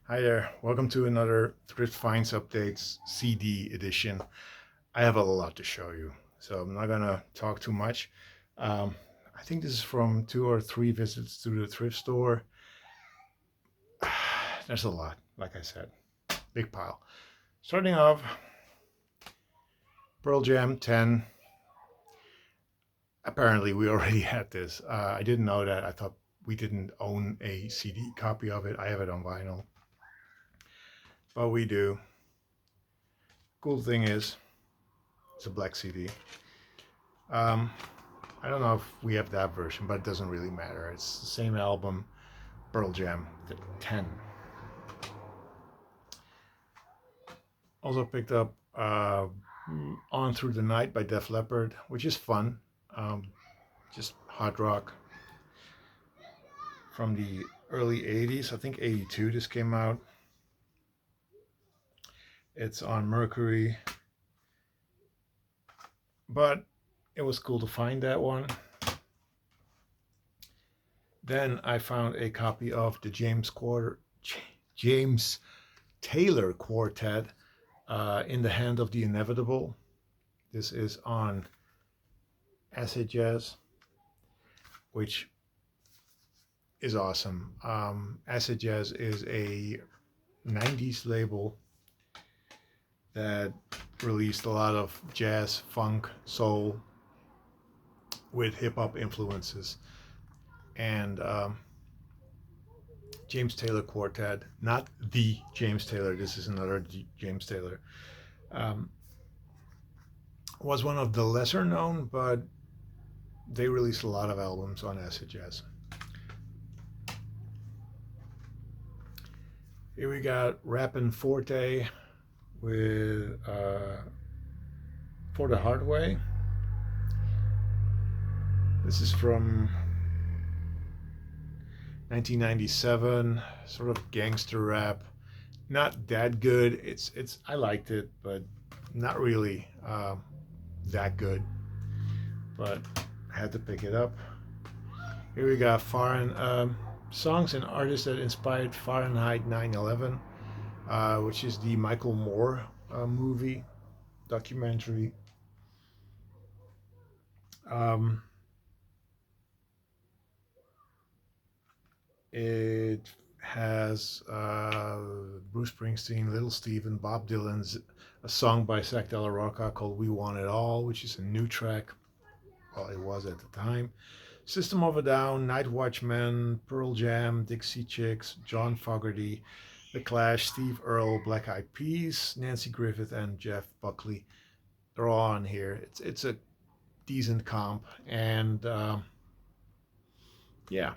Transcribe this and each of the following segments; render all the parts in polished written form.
Hi there. Welcome to another Thrift Finds Updates CD edition. I have a lot to show you, so I'm not gonna talk too much. Um, I think this is from 2 or 3 visits to the thrift store. There's a lot, like I said, big pile. Starting off, Pearl Jam 10. Apparently, we already had this. I didn't know that. I thought we didn't own a CD copy of it. I have it on vinyl, but we do. Cool thing is, it's a black CD. Um, I don't know if we have that version, but it doesn't really matter. It's the same album, Pearl Jam, the 10. Also picked up On Through the Night by Def Leppard, which is fun. Um, just hard rock from the early 80s. I think 82 this came out. It's on Mercury, but it was cool to find that one. Then I found a copy of the James Taylor Quartet, In the Hand of the Inevitable. This is on acid jazz, which is awesome. Acid jazz is a 90s label that released a lot of jazz, funk, soul with hip hop influences. And James Taylor Quartet, not the James Taylor, this is another James Taylor, um, was one of the lesser known, but they released a lot of albums on acid jazz. Here we got Rappin' Forte with For the Hard Way. This is from 1997, sort of gangster rap. Not that good. It's I liked it, but not really that good. But I had to pick it up. Here we got foreign songs and artists that inspired Fahrenheit 9/11, which is the Michael Moore movie documentary. Um, It has Bruce Springsteen, Little Steven, Bob Dylan's a song by Zach De La Rocca called "We Want It All," which is a new track. Well, it was at the time. System of a Down, Night Watchman, Pearl Jam, Dixie Chicks, John Fogerty, The Clash, Steve Earle, Black Eyed Peas, Nancy Griffith, and Jeff Buckley. They're all on here. It's a decent comp, and yeah,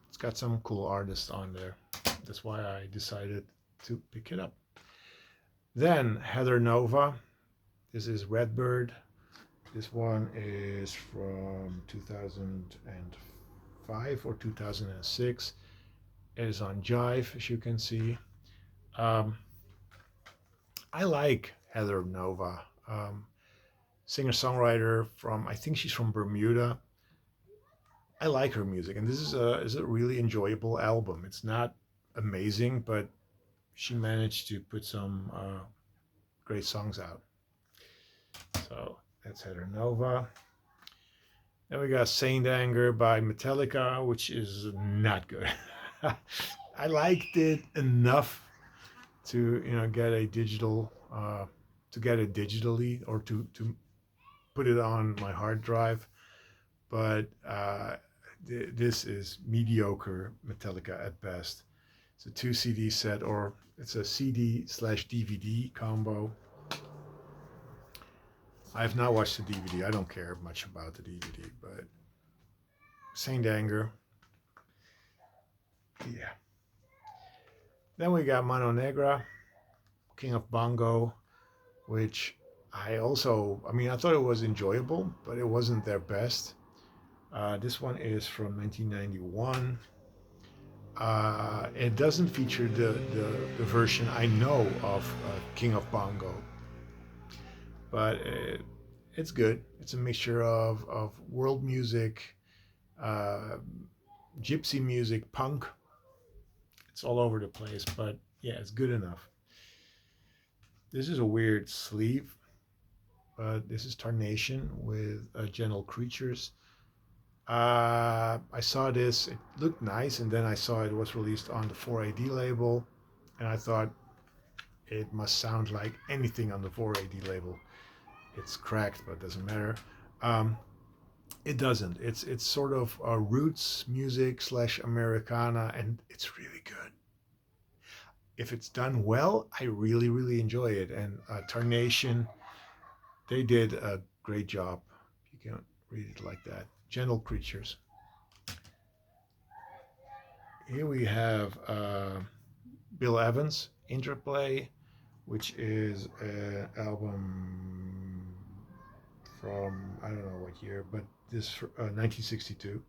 it's got some cool artists on there. That's why I decided to pick it up. Then Heather Nova. This is Redbird. This one is from 2005 or 2006. It is on Jive, as you can see. Um, I like Heather Nova, singer-songwriter from, I think she's from Bermuda. I like her music, and this is a really enjoyable album. It's not amazing, but she managed to put some great songs out. So that's Heather Nova. Then we got Saint Anger by Metallica, which is not good. I liked it enough to get a digital to get it digitally or to put it on my hard drive, but this is mediocre Metallica at best. It's a 2 CD set, or it's a CD/DVD combo. I have not watched the DVD. I don't care much about the DVD, but Saint Anger, yeah. Then we got Mano Negra, King of Bongo, which I mean, I thought it was enjoyable, but it wasn't their best. This one is from 1991. It doesn't feature the version I know of King of Bongo, but it's good. It's a mixture of world music, uh, gypsy music, punk. It's all over the place, but Yeah, it's good enough. This is a weird sleeve, but this is Tarnation with Gentle Creatures. I saw this, it looked nice, and then I saw it was released on the 4AD label, and I thought it must sound like anything on the 4AD label. It's cracked, but it doesn't matter. Um, it doesn't. It's sort of roots music slash Americana, and it's really good. If it's done well, I really really enjoy it. And Tarnation, they did a great job. You can read it like that. Gentle Creatures. Here we have Bill Evans, Interplay, which is an album from I don't know what year, but this 1962.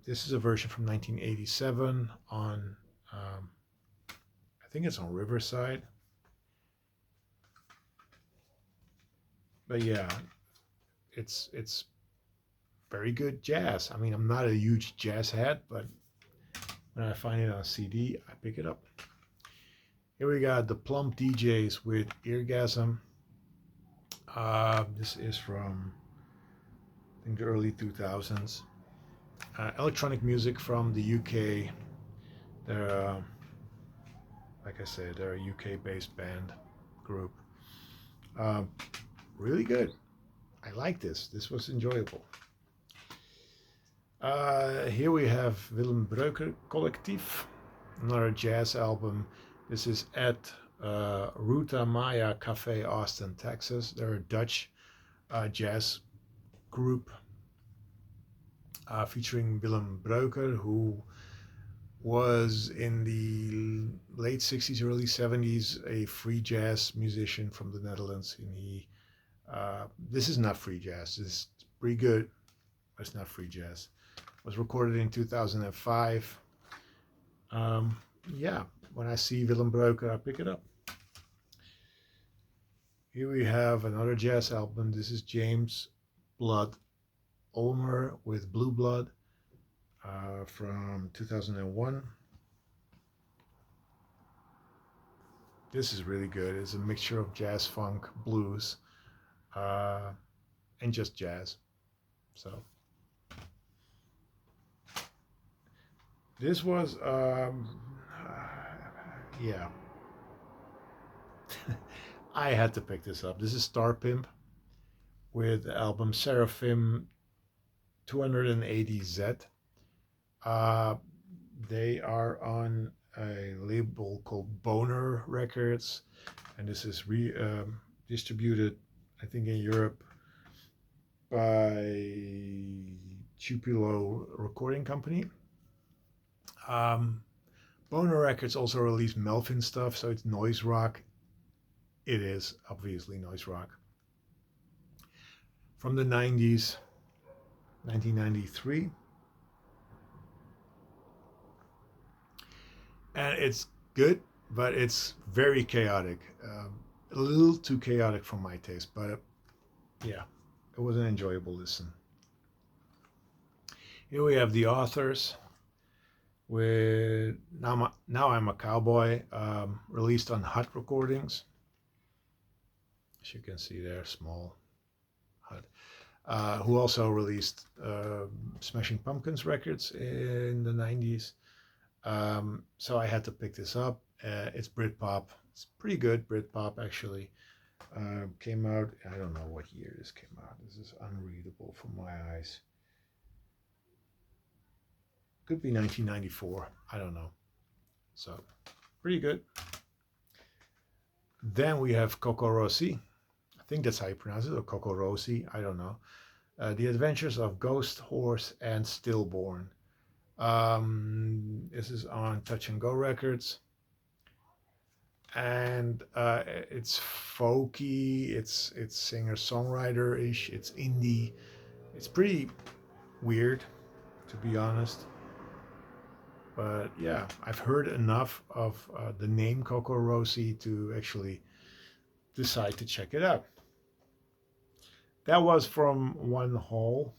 This is a version from 1987 on, I think it's on Riverside. But yeah, it's very good jazz. I mean, I'm not a huge jazz head, but when I find it on CD, I pick it up. Here we got the Plump DJs with Eargasm. This is from I think the early 2000s. Electronic music from the UK. They're like I said, they're a UK-based band group. Uh, really good. I like this. This was enjoyable. Here we have Willem Breuker Collectief, another jazz album. This is at Ruta Maya Cafe, Austin, Texas. They're a Dutch jazz group featuring Willem Breuker, who was in the late 60s, early 70s a free jazz musician from the Netherlands. And this is not free jazz. This is pretty good, but it's not free jazz. It was recorded in 2005. Yeah, when I see Willem Breuker, I pick it up. Here we have another jazz album. This is James Blood Ulmer with Blue Blood from 2001. This is really good. It's a mixture of jazz, funk, blues, and just jazz. So this was, yeah, I had to pick this up. This is Star Pimp with the album Seraphim 280Z. Uh, they are on a label called Boner Records, and this is distributed, I think, in Europe by Tupelo Recording Company. Boner Records also released Melvin stuff, so it's noise rock. It is obviously noise rock. From the 90s, 1993. And it's good, but it's very chaotic. A little too chaotic for my taste, but yeah, it was an enjoyable listen. Here we have the authors with Now I'm a Cowboy, released on Hut Recordings. As you can see there, small Hut. Who also released Smashing Pumpkins records in the 90s. So I had to pick this up. It's Britpop. It's pretty good Britpop, actually. Came out, I don't know what year this came out. This is unreadable for my eyes. Could be 1994. I don't know. So, pretty good. Then we have Coco Rossi. I think that's how you pronounce it, or Coco Rossi. I don't know. The Adventures of Ghost, Horse, and Stillborn. This is on Touch and Go Records. And it's folky, it's singer-songwriter-ish, it's indie. It's pretty weird, to be honest. But yeah, I've heard enough of the name Coco Rossi to actually decide to check it out. That was from one haul.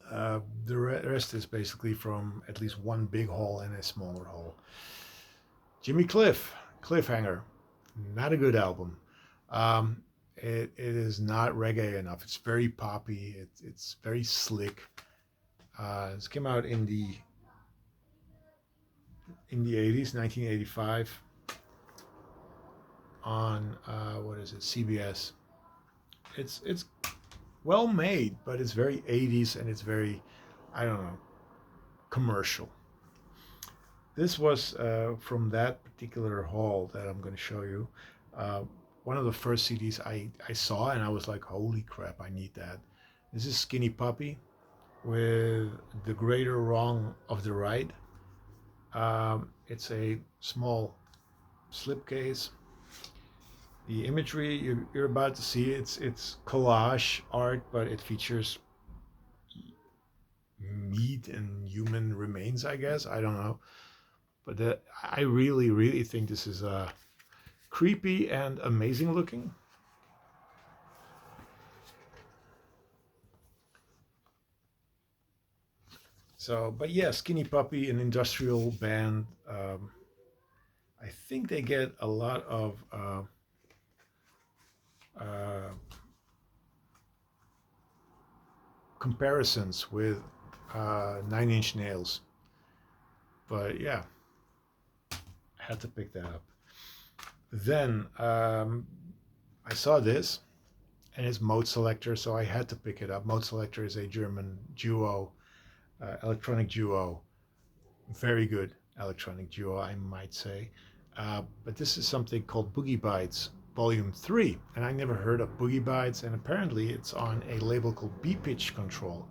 The rest is basically from at least one big haul and a smaller haul. Jimmy Cliff, Cliffhanger, not a good album. Um, it is not reggae enough. It's very poppy. It's very slick. This came out in the 80s, 1985, on what is it, CBS. It's well made, but it's very 80s and it's very, I don't know, commercial. This was from that particular haul that I'm going to show you. Uh, One of the first CDs I saw, and I was like, holy crap, I need that. This is Skinny Puppy with The Greater Wrong of the Right. It's a small slipcase. The imagery you're about to see, it's collage art, but it features meat and human remains, I guess. I don't know. But I really, really think this is creepy and amazing looking. So, but yeah, Skinny Puppy, an industrial band. I think they get a lot of uh, comparisons with Nine Inch Nails. But yeah, I had to pick that up. Then I saw this, and it's Mode Selector, so I had to pick it up. Mode Selector is a German duo, electronic duo, very good electronic duo, I might say. But this is something called Boogie Bites Volume 3, and I never heard of Boogie Bites, and apparently it's on a label called B Pitch Control.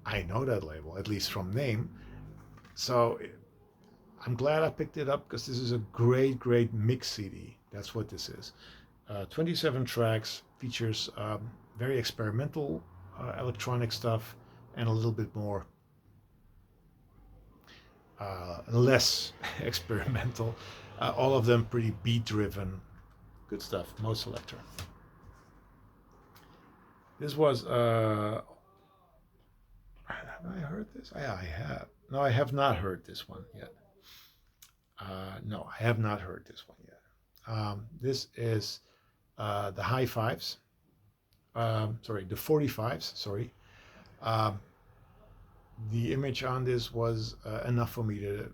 I know that label, at least from name. So I'm glad I picked it up because this is a great, great mix CD. That's what this is. 27 tracks, features very experimental electronic stuff and a little bit more less experimental. All of them pretty beat driven. Good stuff. Mode Selector. This was. Have I heard this? Yeah, I have. No, I have not heard this one yet. No, I have not heard this one yet. This is the high fives. Sorry, the 45s. Sorry. Um, the image on this was enough for me to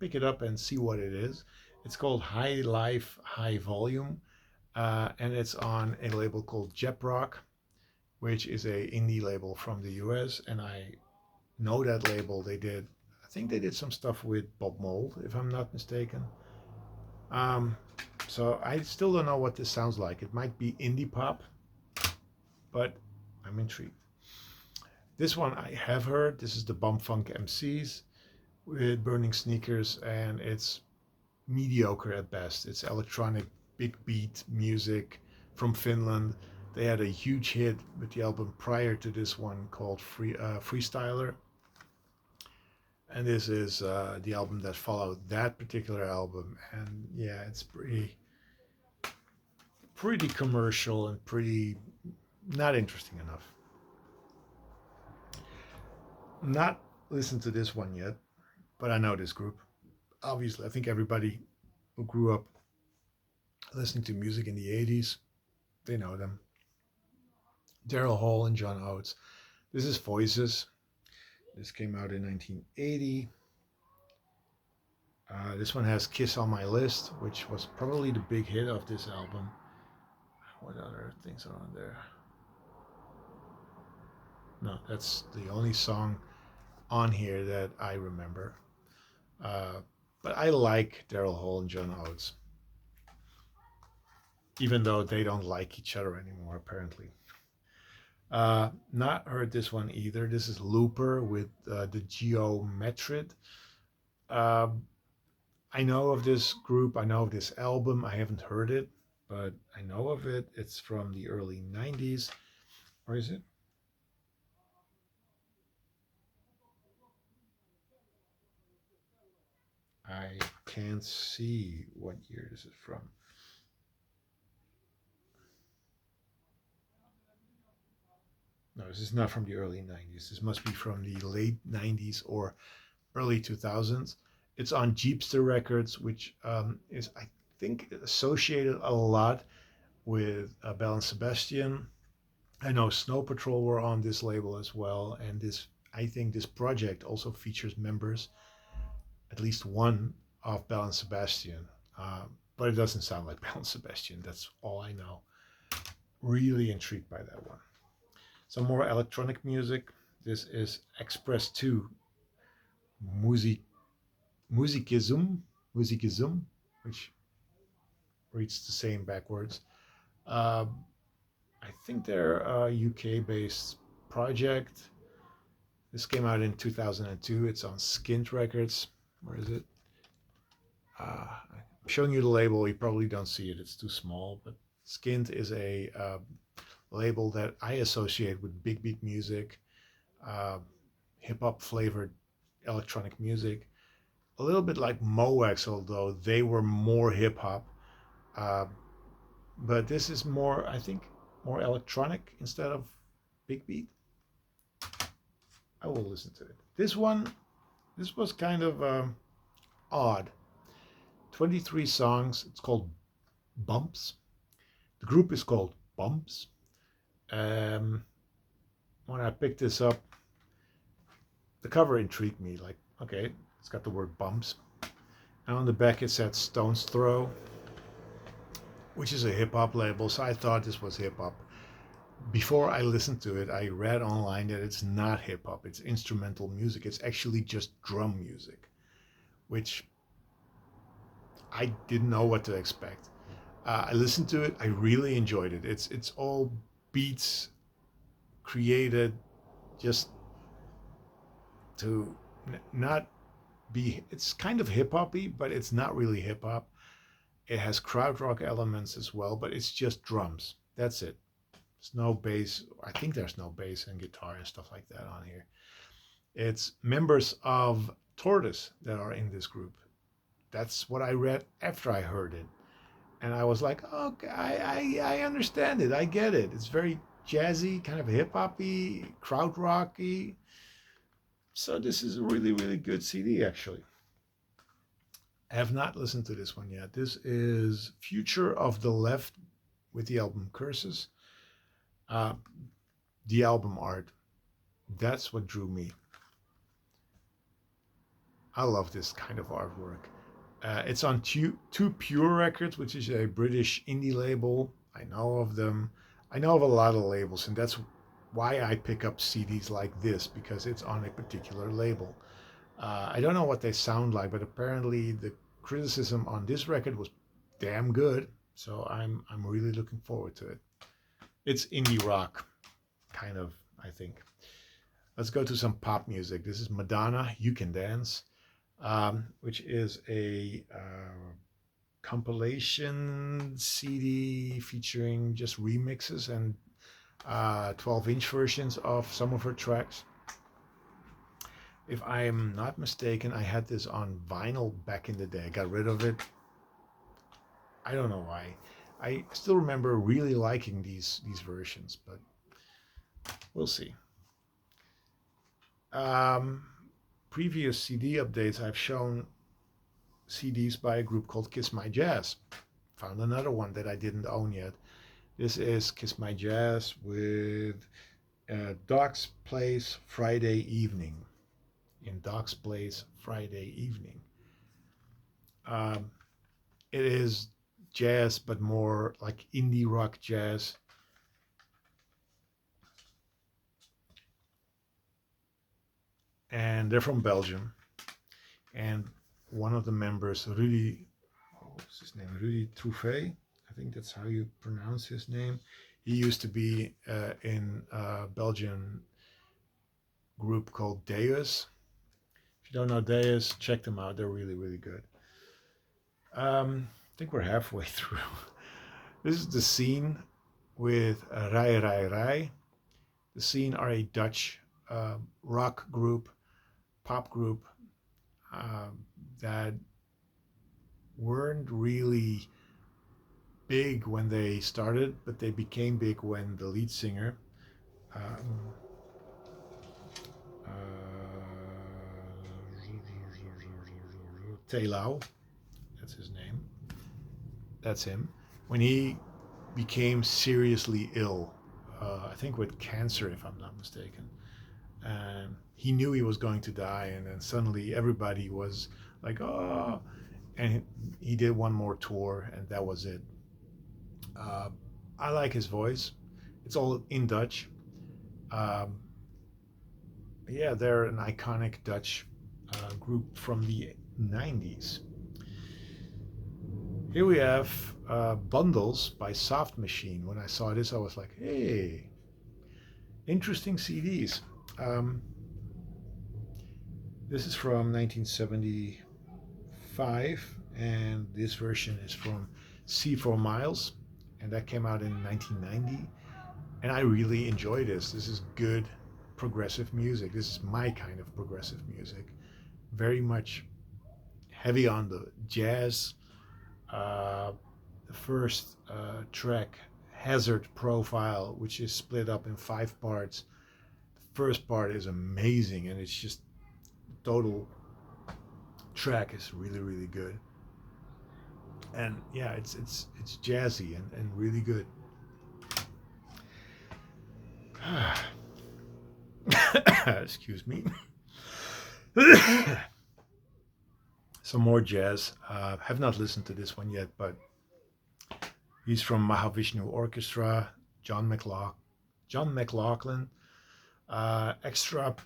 pick it up and see what it is. It's called High Life, High Volume, and it's on a label called Jep Rock, which is a indie label from the US. And I know that label. I think they did some stuff with Bob Mould, if I'm not mistaken. Um, so I still don't know what this sounds like. It might be indie pop, but I'm intrigued. This one I have heard. This is the Bump Funk MCs with Burning Sneakers, and it's mediocre at best. It's electronic, big beat music from Finland. They had a huge hit with the album prior to this one called Freestyler. And this is the album that followed that particular album. And yeah, it's pretty commercial and pretty not interesting enough. Not listened to this one yet, but I know this group. Obviously, I think everybody who grew up listening to music in the 80s, they know them. Daryl Hall and John Oates. This is Voices. This came out in 1980. This one has Kiss on My List, which was probably the big hit of this album. What other things are on there? No, that's the only song on here that I remember. Uh, but I like Daryl Hall and John Oates, even though they don't like each other anymore, apparently. Not heard this one either. This is Looper with the Geometrid. Um, I know of this group. I know of this album. I haven't heard it, but I know of it. It's from the early 90s. Or is it? I can't see what year this is from. No, this is not from the early 90s. This must be from the late 90s or early 2000s. It's on Jeepster Records, which is, I think, associated a lot with Bell and Sebastian. I know Snow Patrol were on this label as well, and this, I think this project also features members, at least one, of Bell and Sebastian. But it doesn't sound like Bell and Sebastian. That's all I know. Really intrigued by that one. Some more electronic music. This is Express 2 Music Musikism, Musikism, which reads the same backwards. Uh, I think they're a UK-based project. This came out in 2002. It's on Skint Records. Where is it? I'm showing you the label. You probably don't see it. It's too small. But Skint is a label that I associate with big beat music, uh, hip hop flavored electronic music. A little bit like Moex, although they were more hip hop. Uh, but this is more, I think, more electronic instead of big beat. I will listen to it. This was kind of odd. 23 songs. It's called Bumps. The group is called Bumps. Um, when I picked this up, the cover intrigued me. Like, okay, it's got the word Bumps. And on the back it said Stone's Throw, which is a hip hop label. So I thought this was hip hop. Before I listened to it, I read online that it's not hip hop. It's instrumental music. It's actually just drum music, which I didn't know what to expect. I listened to it. I really enjoyed it. It's all beats created just to not be. It's kind of hip hoppy, but it's not really hip hop. It has krautrock elements as well, but it's just drums. That's it. There's no bass. I think there's no bass and guitar and stuff like that on here. It's members of Tortoise that are in this group. That's what I read after I heard it. And I was like, okay, I understand it. I get it. It's very jazzy, kind of hip hoppy, krautrocky. So this is a really, really good CD, actually. I have not listened to this one yet. This is Future of the Left with the album Curses. Uh, the album art, that's what drew me. I love this kind of artwork. It's on two Pure Records, which is a British indie label. I know of them. I know of a lot of labels, and that's why I pick up CDs like this, because it's on a particular label. I don't know what they sound like, but apparently the criticism on this record was damn good. So I'm really looking forward to it. It's indie rock, kind of, I think. Let's go to some pop music. This is Madonna, You Can Dance, which is a compilation CD featuring just remixes and 12-inch versions of some of her tracks. If I am not mistaken, I had this on vinyl back in the day. I got rid of it. I don't know why. I still remember really liking these versions, but we'll see. Previous CD updates, I've shown CDs by a group called Kiss My Jazz. Found another one that I didn't own yet. This is Kiss My Jazz with Doc's Place Friday Evening. In Doc's Place Friday Evening. It is jazz, but more like indie rock jazz. And they're from Belgium. And one of the members, Rudy, what's his name? Rudy Trouvé. I think that's how you pronounce his name. He used to be in a Belgian group called Deus. If you don't know Deus, check them out. They're really, really good. I think we're halfway through. This is The Scene with Rai Rai Rai. The Scene are a Dutch rock group, pop group that weren't really big when they started, but they became big when the lead singer, Lau, that's his name. That's him. When he became seriously ill, I think with cancer, if I'm not mistaken. He knew he was going to die, and then suddenly everybody was like, "Oh!" And he did one more tour, and that was it. Uh, I like his voice. It's all in Dutch. Um, yeah, they're an iconic Dutch group from the 90s. Here we have Bundles by Soft Machine. When I saw this, I was like, hey, interesting CDs. Um, this is from 1975, and this version is from C for Miles, and that came out in 1990. And I really enjoy this. This is good progressive music. This is my kind of progressive music. Very much heavy on the jazz. The first track, Hazard Profile, which is split up in 5 parts. The first part is amazing, and it's just total track is really really good. And yeah, it's jazzy and really good. Excuse me. Some more jazz. Have not listened to this one yet, but he's from Mahavishnu Orchestra. John McLaughlin. Extra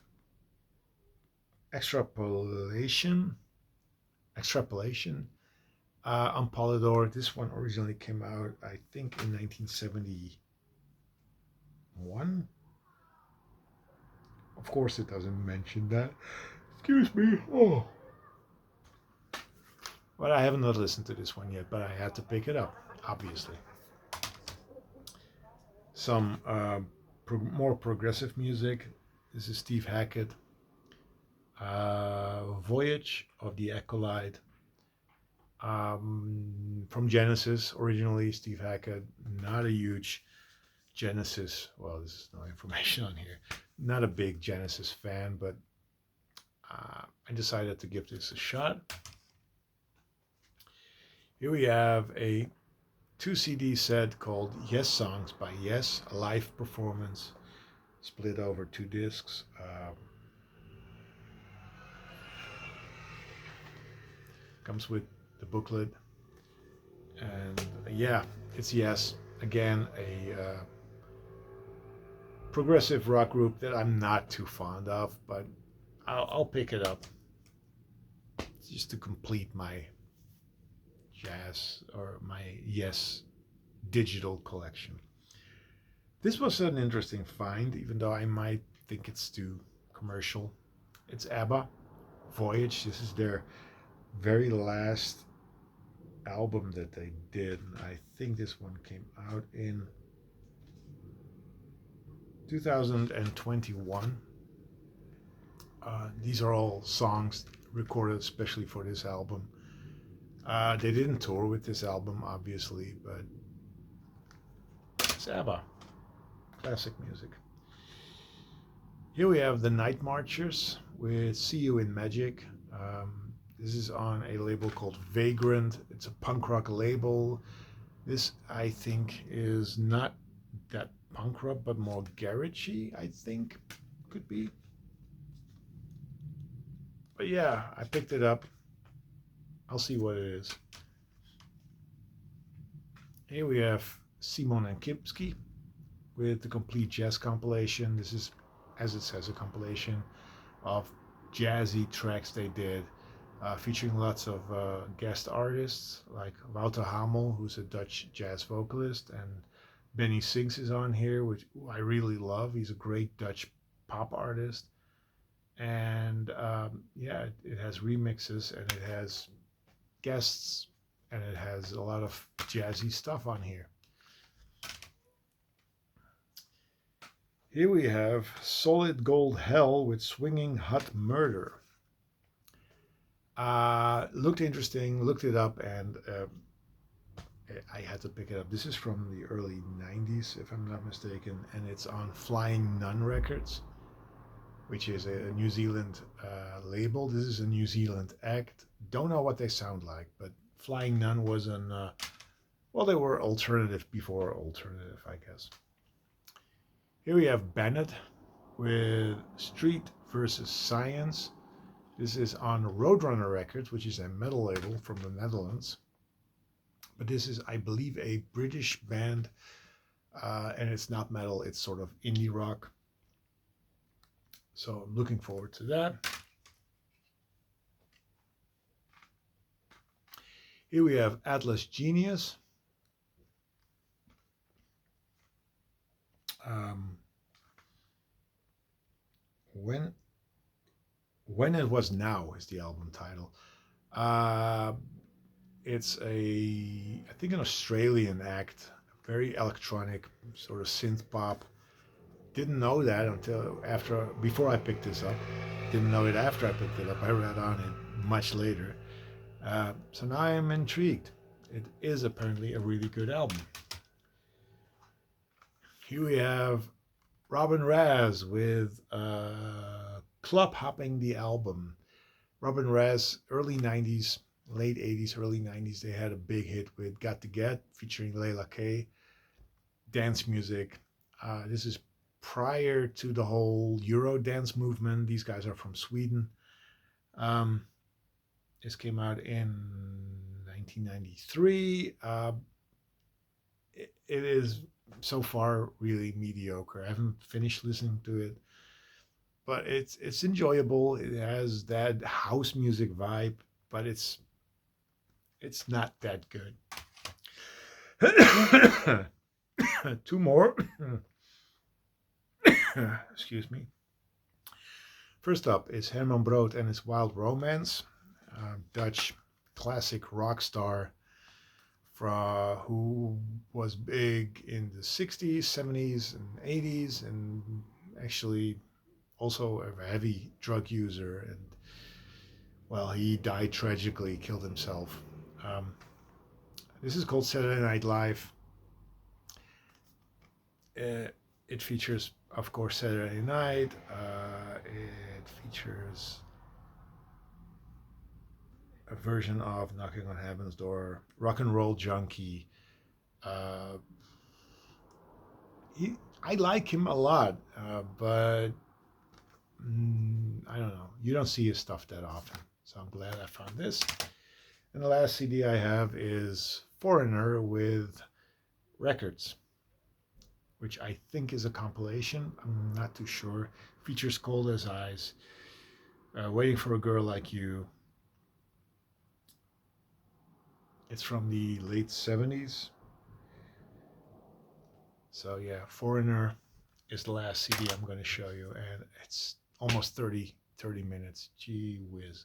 extrapolation. Extrapolation. On Polydor. This one originally came out, I think, in 1971. Of course, it doesn't mention that. Excuse me. Oh. But I have not listened to this one yet, but I had to pick it up, obviously. Some more progressive music. This is Steve Hackett. Voyage of the Acolyte. From Genesis, originally Steve Hackett. Not a huge Genesis. Well, there's no information on here. Not a big Genesis fan, but I decided to give this a shot. Here we have a 2 CD set called Yes Songs by Yes, a live performance split over 2 discs. Comes with the booklet, and yeah, it's Yes. Again, a progressive rock group that I'm not too fond of, but I'll pick it up just to complete my jazz or my Yes digital collection. This was an interesting find, even though I might think it's too commercial. It's ABBA, Voyage. This is their very last album that they did. I think this one came out in 2021. These are all songs recorded especially for this album. They didn't tour with this album, obviously, but it's ABBA. Classic music. Here we have the Night Marchers with See You in Magic. This is on a label called Vagrant. It's a punk rock label. This, I think, is not that punk rock, but more garagey, I think, could be. But yeah, I picked it up. I'll see what it is. Here we have Simon and Kipski with the complete jazz compilation. This is, as it says, a compilation of jazzy tracks they did, featuring lots of guest artists like Wouter Hamel, who's a Dutch jazz vocalist, and Benny Sings is on here, which I really love. He's a great Dutch pop artist. And yeah, it has remixes and it has guests and it has a lot of jazzy stuff on here. Here we have Solid Gold Hell with Swinging Hot Murder. Looked interesting, looked it up, and I had to pick it up. This is from the early 90s, if I'm not mistaken, and it's on Flying Nun Records. which is a New Zealand label. This is a New Zealand act. Don't know what they sound like, but Flying Nun was an well, they were alternative before alternative, I guess. Here we have Bennett with Street versus Science. This is on Roadrunner Records, which is a metal label from the Netherlands. But this is, I believe, a British band, and it's not metal, it's sort of indie rock. So I'm looking forward to that. Here we have Atlas Genius. When It Was Now is the album title. It's I think an Australian act, very electronic, sort of synth pop. Didn't know that before I picked this up. Didn't know it after I picked it up. I read on it much later. So now I am intrigued. It is apparently a really good album. Here we have Robin Raz with Club Hopping the Album. Robin Raz, early 90s, late 80s, early 90s, they had a big hit with Got to Get featuring Layla K. Dance music. This is prior to the whole Euro dance movement. These guys are from Sweden. This came out in 1993. It is so far really mediocre. I haven't finished listening to it, but it's enjoyable. It has that house music vibe, but it's not that good. Two more. Excuse me. First up is Herman Brood and his Wild Romance, Dutch classic rock star who was big in the 60s, 70s, and 80s, and actually also a heavy drug user. And well, he died tragically, killed himself. This is called Saturday Night Live. It features, of course, Saturday Night. It features a version of Knocking on Heaven's Door, Rock and Roll Junkie. I like him a lot, but I don't know. You don't see his stuff that often, so I'm glad I found this. And the last CD I have is Foreigner with Records, which I think is a compilation. I'm not too sure. Features Cold as Ice, Waiting for a Girl Like You. It's from the late 70s. So yeah, Foreigner is the last CD I'm going to show you, and it's almost 30 minutes. Gee whiz.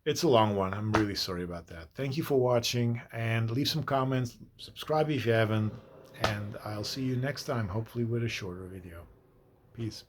It's a long one. I'm really sorry about that. Thank you for watching, and leave some comments. Subscribe if you haven't, and I'll see you next time, hopefully with a shorter video. Peace.